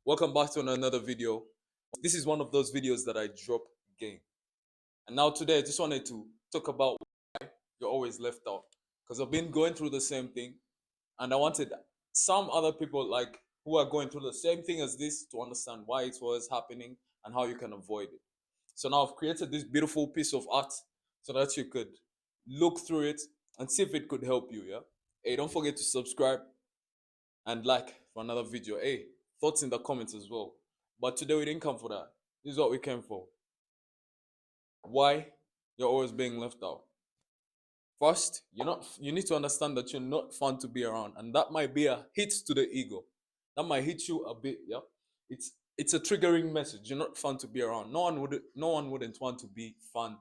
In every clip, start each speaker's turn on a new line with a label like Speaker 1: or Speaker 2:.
Speaker 1: Welcome back to another video. This is one of those videos that I drop game. And now today I just wanted to talk about why you're always left out. Because I've been going through the same thing and I wanted some other people like who are going through the same thing as this to understand why it was happening and how you can avoid it. So now I've created this beautiful piece of art so that you could look through it and see if it could help you, yeah? Hey, don't forget to subscribe and like for another video. Hey, thoughts in the comments as well. But today we didn't come for that. This is what we came for. Why you're always being left out. First, you need to understand that you're not fun to be around, and that might be a hit to the ego. That might hit you a bit, yeah. It's a triggering message. You're not fun to be around. No one wouldn't want to be fun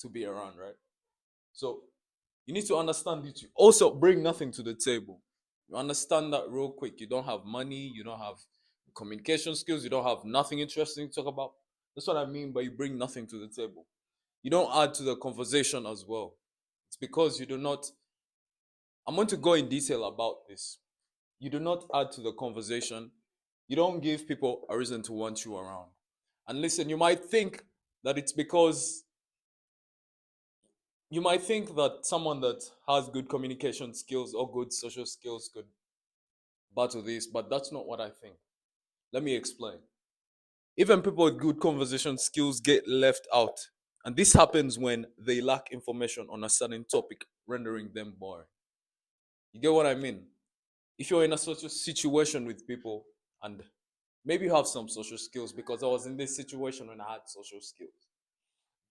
Speaker 1: to be around, right? So you need to understand that you also bring nothing to the table. You understand that real quick. You don't have money, you don't have communication skills, you don't have nothing interesting to talk about. That's what I mean by you bring nothing to the table. You don't add to the conversation as well. It's because you do not. I'm going to go in detail about this. You do not add to the conversation. You don't give people a reason to want you around. And listen, you might think that someone that has good communication skills or good social skills could battle this, but that's not what I think. Let me explain. Even people with good conversation skills get left out. And this happens when they lack information on a certain topic, rendering them boring. You get what I mean? If you're in a social situation with people and maybe you have some social skills, because I was in this situation when I had social skills.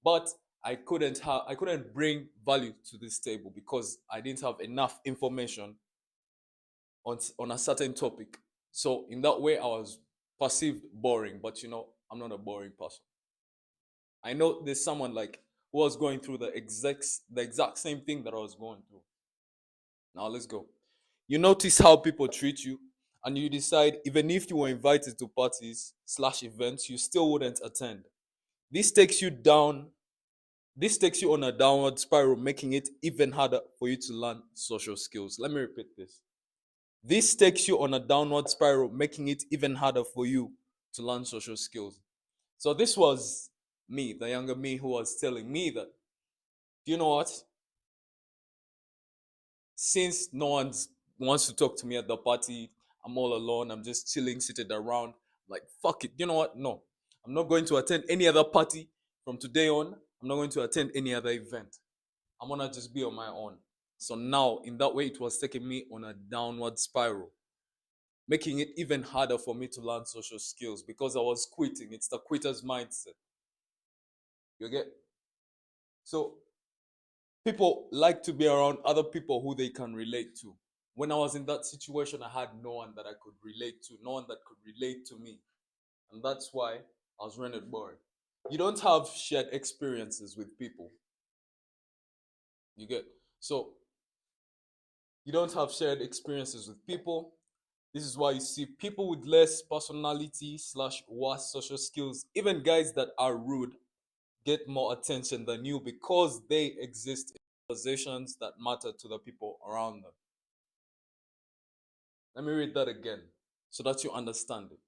Speaker 1: But I couldn't bring value to this table because I didn't have enough information on a certain topic. So in that way, I was perceived boring. But I'm not a boring person. I know there's someone like who was going through the exact same thing that I was going through. Now let's go. You notice how people treat you, and you decide even if you were invited to parties/events, you still wouldn't attend. This takes you down. This takes you on a downward spiral, making it even harder for you to learn social skills. Let me repeat this. This takes you on a downward spiral, making it even harder for you to learn social skills. So this was me, the younger me, who was telling me that, do you know what? Since no one wants to talk to me at the party, I'm all alone, I'm just chilling, seated around, like, fuck it. You know what? No. I'm not going to attend any other party from today on. I'm not going to attend any other event. I'm gonna just be on my own. So now, in that way, it was taking me on a downward spiral, making it even harder for me to learn social skills because I was quitting. It's the quitter's mindset. You get? So people like to be around other people who they can relate to. When I was in that situation, I had no one that I could relate to, no one that could relate to me. And that's why I was rendered bored. You don't have shared experiences with people. You get? So you don't have shared experiences with people. This is why you see people with less personality/ worse social skills, even guys that are rude, get more attention than you because they exist in positions that matter to the people around them. Let me read that again so that you understand it.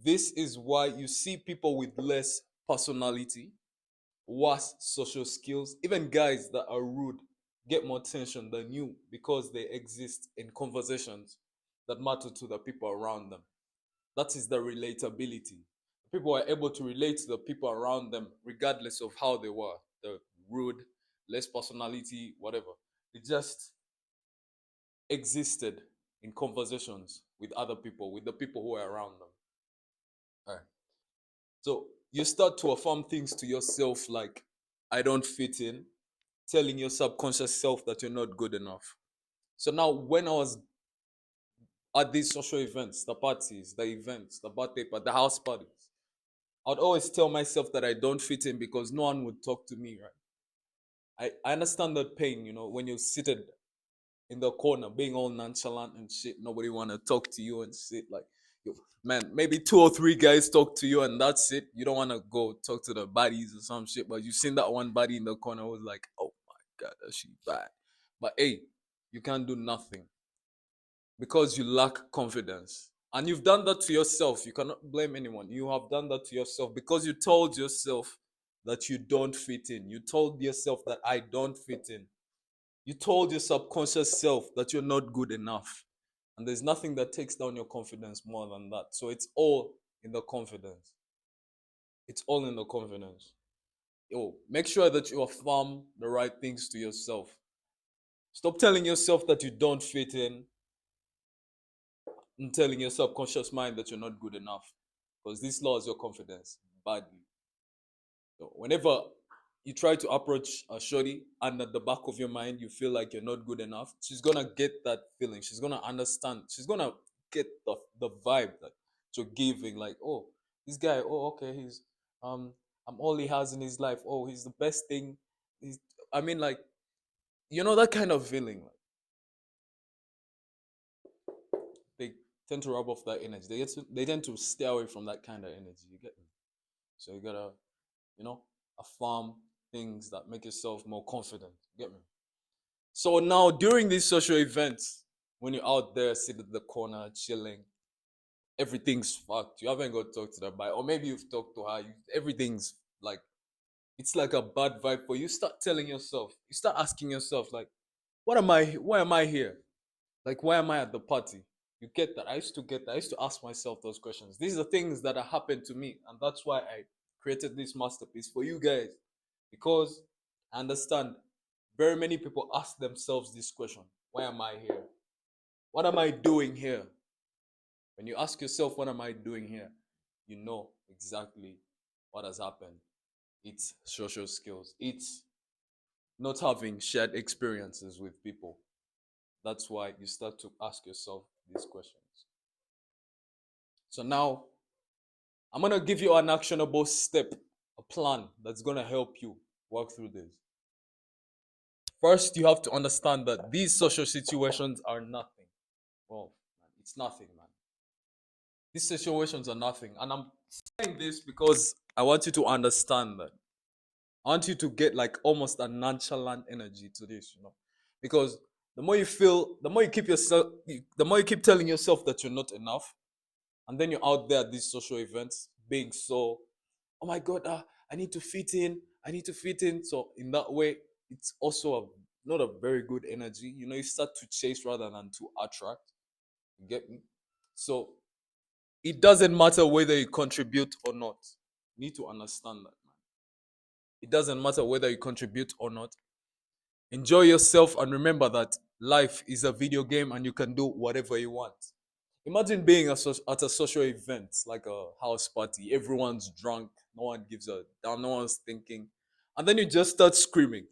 Speaker 1: This is why you see people with less personality, worse social skills, even guys that are rude, get more attention than you because they exist in conversations that matter to the people around them. That is the relatability. People are able to relate to the people around them regardless of how they were. The rude, less personality, whatever. They just existed in conversations with other people, with the people who are around them. All right. So you start to affirm things to yourself like, I don't fit in, telling your subconscious self that you're not good enough. So now, when I was at these social events, the parties, the events, the birthday party, the house parties, I'd always tell myself that I don't fit in because no one would talk to me, right? I understand that pain, when you're seated in the corner, being all nonchalant and shit, nobody want to talk to you and shit. Like, man, maybe two or three guys talk to you and that's it. You don't want to go talk to the buddies or some shit, but you've seen that one buddy in the corner who was like, oh my God, that shit bad. But hey, you can't do nothing because you lack confidence. And you've done that to yourself. You cannot blame anyone. You have done that to yourself because you told yourself that you don't fit in. You told yourself that I don't fit in. You told your subconscious self that you're not good enough. And there's nothing that takes down your confidence more than that. So it's all in the confidence. It's all in the confidence. Yo, make sure that you affirm the right things to yourself. Stop telling yourself that you don't fit in and telling your subconscious mind that you're not good enough. Because this lowers your confidence badly. So whenever you try to approach a shorty and at the back of your mind you feel like you're not good enough, she's gonna get that feeling. She's gonna understand. She's gonna get the vibe that you're giving. Like, oh, this guy, oh, okay, he's I'm all he has in his life. Oh, he's the best thing. He's, I mean, like, that kind of feeling. Like, they tend to rub off that energy. They tend to stay away from that kind of energy. You get me? So you gotta, affirm things that make yourself more confident. You get me? So now during these social events, when you're out there sitting at the corner chilling, everything's fucked. You haven't got to talk to that guy, or maybe you've talked to her. Everything's like it's like a bad vibe for you. Start telling yourself. You start asking yourself, like, what am I? Why am I here? Like, why am I at the party? You get that? I used to get that. I used to ask myself those questions. These are things that have happened to me, and that's why I created this masterpiece for you guys, because I understand very many people ask themselves this question: why am I here? What am I doing here? When you ask yourself, what am I doing here? You know exactly what has happened. It's social skills. It's not having shared experiences with people. That's why you start to ask yourself these questions. So now I'm going to give you an actionable step, a plan that's going to help you work through this. First, you have to understand that these social situations are nothing. Well, it's nothing, man. These situations are nothing. And I'm saying this because I want you to understand that. I want you to get like almost a nonchalant energy to this, because the more you feel, the more you keep yourself, the more you keep telling yourself that you're not enough, and then you're out there at these social events being so, oh my god, I need to fit in, I need to fit in. So in that way, it's also not a very good energy. You start to chase rather than to attract. You get me? So it doesn't matter whether you contribute or not. You need to understand that, man. It doesn't matter whether you contribute or not. Enjoy yourself and remember that life is a video game and you can do whatever you want. Imagine being at a social event like a house party. Everyone's drunk. No one gives a damn. No one's thinking. And then you just start screaming.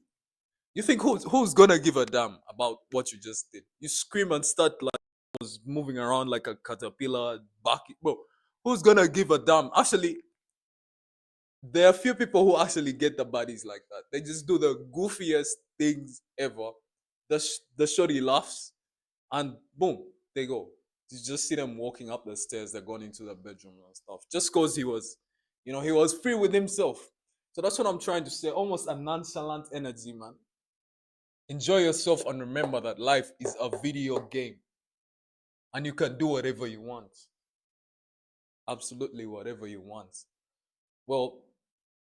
Speaker 1: You think who's gonna give a damn about what you just did? You scream and start like moving around like a caterpillar. Bro, who's gonna give a damn? Actually, there are few people who actually get the bodies like that. They just do the goofiest things ever. The shorty laughs, and boom, they go. You just see them walking up the stairs. They're going into the bedroom and stuff. Just cause he was free with himself. So that's what I'm trying to say. Almost a nonchalant energy, man. Enjoy yourself and remember that life is a video game, and you can do whatever you want. Absolutely, whatever you want. Well,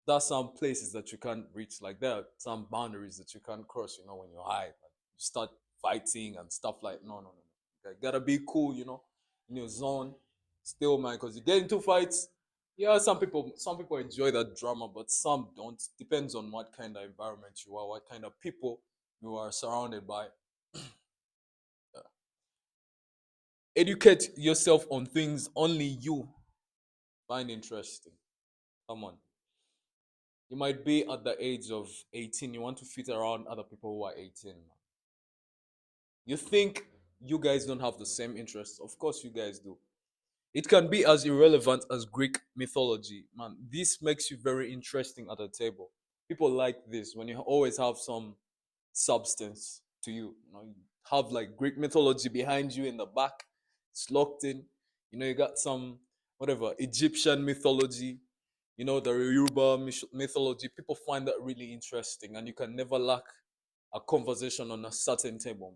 Speaker 1: there's some places that you can't reach. Like there are some boundaries that you can't cross. When you're high, like you start fighting and stuff like no. You gotta be cool. In your zone, still, man. Because you get into fights. Yeah, some people enjoy that drama, but some don't. Depends on what kind of environment you are, what kind of people you are surrounded by. Yeah. Educate yourself on things only you find interesting. Come on. You might be at the age of 18. You want to fit around other people who are 18. You think you guys don't have the same interests. Of course, you guys do. It can be as irrelevant as Greek mythology. Man, this makes you very interesting at the table. People like this when you always have some substance to you. You have like Greek mythology behind you in the back. It's locked in. You got some whatever Egyptian mythology, the Yoruba mythology. People find that really interesting, and you can never lack a conversation on a certain table.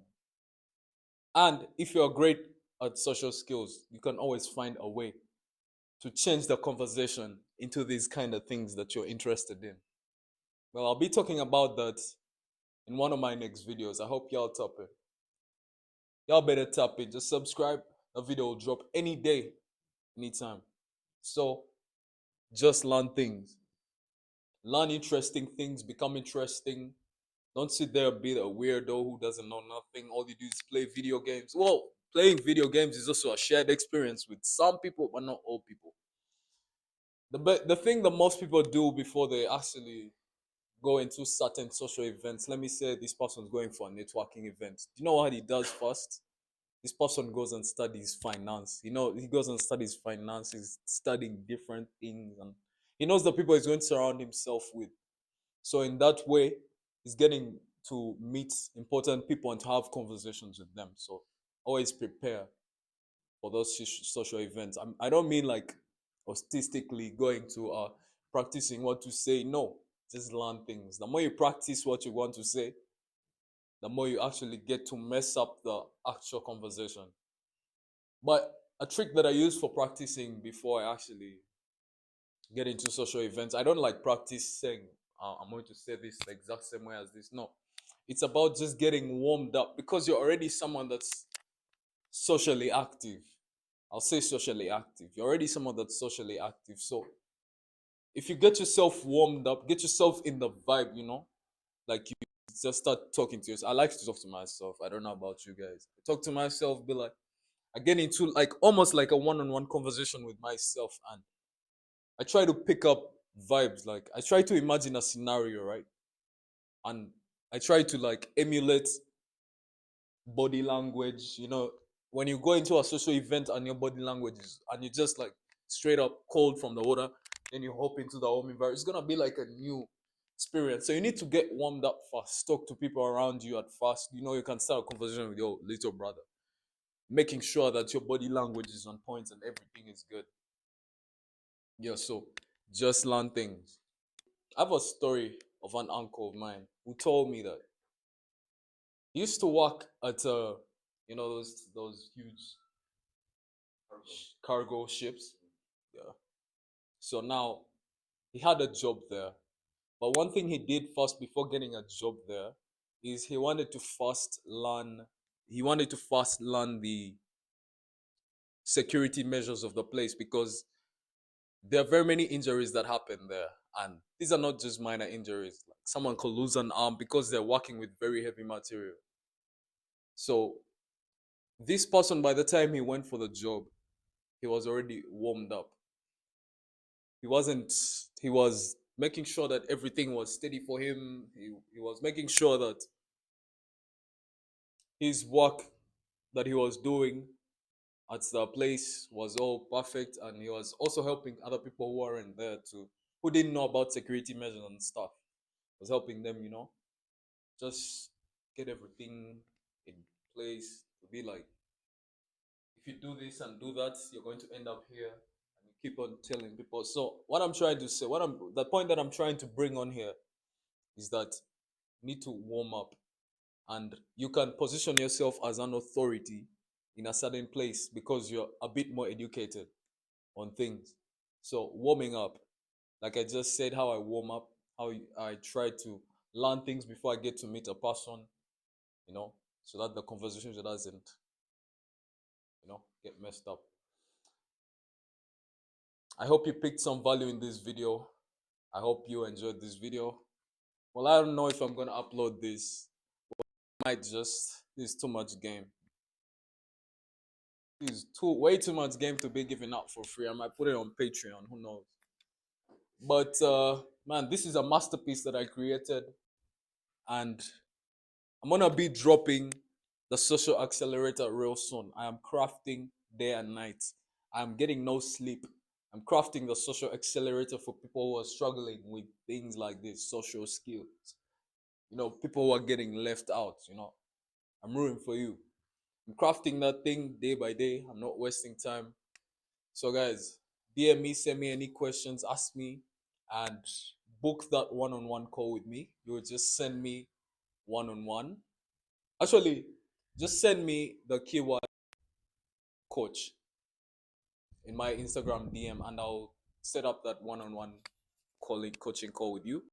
Speaker 1: And if you're a great at social skills, you can always find a way to change the conversation into these kind of things that you're interested in. Well, I'll be talking about that in one of my next videos. I hope y'all tap it. Y'all better tap it. Just subscribe. The video will drop any day, anytime. So just learn things. Learn interesting things, become interesting. Don't sit there and be a weirdo who doesn't know nothing. All you do is play video games. Well, playing video games is also a shared experience with some people, but not all people. The thing that most people do before they actually go into certain social events, let me say this person's going for a networking event. Do you know what he does first? This person goes and studies finance. He goes and studies finance. He's studying different things, and he knows the people he's going to surround himself with. So in that way, he's getting to meet important people and to have conversations with them. So always prepare for those social events. I don't mean like autistically going to practicing what to say. No, just learn things. The more you practice what you want to say, the more you actually get to mess up the actual conversation. But a trick that I use for practicing before I actually get into social events, I don't like practice saying, I'm going to say this the exact same way as this. No, it's about just getting warmed up because you're already someone that's socially active. I'll say socially active. You're already someone that's socially active. So if you get yourself warmed up, get yourself in the vibe, like you just start talking to yourself. I like to talk to myself. I don't know about you guys. I talk to myself, be like, I get into like almost like a one-on-one conversation with myself, and I try to pick up vibes. Like I try to imagine a scenario, right? And I try to like emulate body language. When you go into a social event and your body language is, and you just like straight up cold from the water, then you hop into the home environment. It's gonna be like a new experience. So you need to get warmed up fast. Talk to people around you at first. You can start a conversation with your little brother, making sure that your body language is on point and everything is good. Yeah, so just learn things. I have a story of an uncle of mine who told me that he used to work at those huge cargo ships. Yeah. So now he had a job there. But one thing he did first before getting a job there is he wanted to first learn the security measures of the place because there are very many injuries that happen there, and these are not just minor injuries. Like someone could lose an arm because they're working with very heavy material. So this person, by the time he went for the job, he was already warmed up. He wasn't. He was making sure that everything was steady for him. He was making sure that his work that he was doing at the place was all perfect, and he was also helping other people who weren't there to who didn't know about security measures and stuff. He was helping them, just get everything in place to be like, if you do this and do that, you're going to end up here. And you keep on telling people. So what I'm trying to say, the point that I'm trying to bring on here is that you need to warm up, and you can position yourself as an authority in a certain place because you're a bit more educated on things. So warming up, like I just said, how I warm up, how I try to learn things before I get to meet a person, so that the conversation doesn't, get messed up. I hope you picked some value in this video. I hope you enjoyed this video. Well, I don't know if I'm gonna upload this. This is too much game. This is way too much game to be given out for free. I might put it on Patreon, who knows. But man, this is a masterpiece that I created, and I'm gonna be dropping the social accelerator real soon. I am crafting day and night. I'm getting no sleep. I'm crafting the social accelerator for people who are struggling with things like this, social skills. People who are getting left out. I'm rooting for you. I'm crafting that thing day by day. I'm not wasting time. So, guys, DM me, send me any questions, ask me, and book that one-on-one call with me. You will just send me one-on-one. Actually, just send me the keyword coach in my Instagram DM, and I'll set up that one-on-one coaching call with you.